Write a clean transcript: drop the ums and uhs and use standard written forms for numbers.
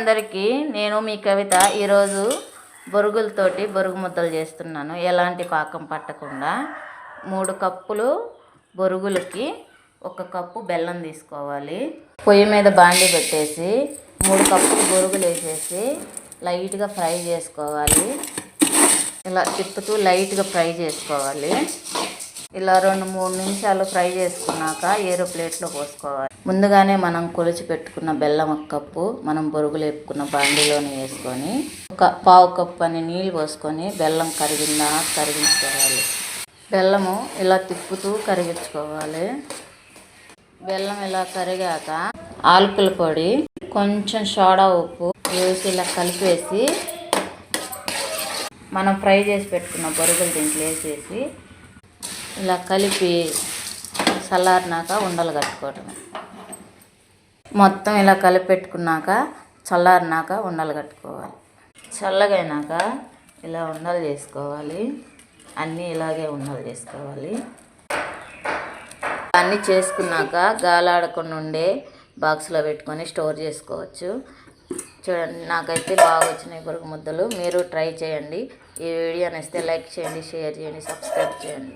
అందరికీ, నేను మీ కవిత. ఈరోజు బొరుగులతోటి బొరుగు ముద్దలు చేస్తున్నాను. ఎలాంటి పాకం పట్టకుండా 3 కప్పులు బొరుగులకి 1 కప్పు బెల్లం తీసుకోవాలి. పొయ్యి మీద బాండి పెట్టేసి 3 కప్పులు బొరుగులు వేసేసి లైట్గా ఫ్రై చేసుకోవాలి. ఇలా తిప్పుతూ లైట్గా ఫ్రై చేసుకోవాలి. ఇలా 2-3 నిమిషాలు ఫ్రై చేసుకున్నాక ఏరో ప్లేట్లో పోసుకోవాలి. ముందుగానే మనం కొలిచి పెట్టుకున్న బెల్లం 1 కప్పు మనం బొరుగులు వేపుకున్న బాండీలోనే వేసుకొని 1/4 కప్పు అని నీళ్ళు పోసుకొని బెల్లం కరిగించుకోవాలి. బెల్లము ఇలా తిప్పుతూ కరిగించుకోవాలి. బెల్లం ఇలా కరిగాక ఆలుకుల పొడి, కొంచెం సోడా ఉప్పు వేసి ఇలా కలిపేసి మనం ఫ్రై చేసి పెట్టుకున్న బొరుగులు దీంట్లో వేసేసి ఇలా కలిపి చల్లారినాక ఉండలు కట్టుకోవటమే. మొత్తం ఇలా కలిపి పెట్టుకున్నాక చల్లారినాక ఉండలు కట్టుకోవాలి. చల్లగైనాక ఇలా ఉండలు చేసుకోవాలి. అన్నీ ఇలాగే ఉండలు చేసుకోవాలి. అన్నీ చేసుకున్నాక గాలాడకుండా ఉండే బాక్స్లో పెట్టుకొని స్టోర్ చేసుకోవచ్చు. చూడండి, నాకైతే బాగా వచ్చినాయి బొరుగు ముద్దలు. మీరు ట్రై చేయండి. ఈ వీడియో నచ్చితే లైక్ చేయండి, షేర్ చేయండి, సబ్స్క్రైబ్ చేయండి.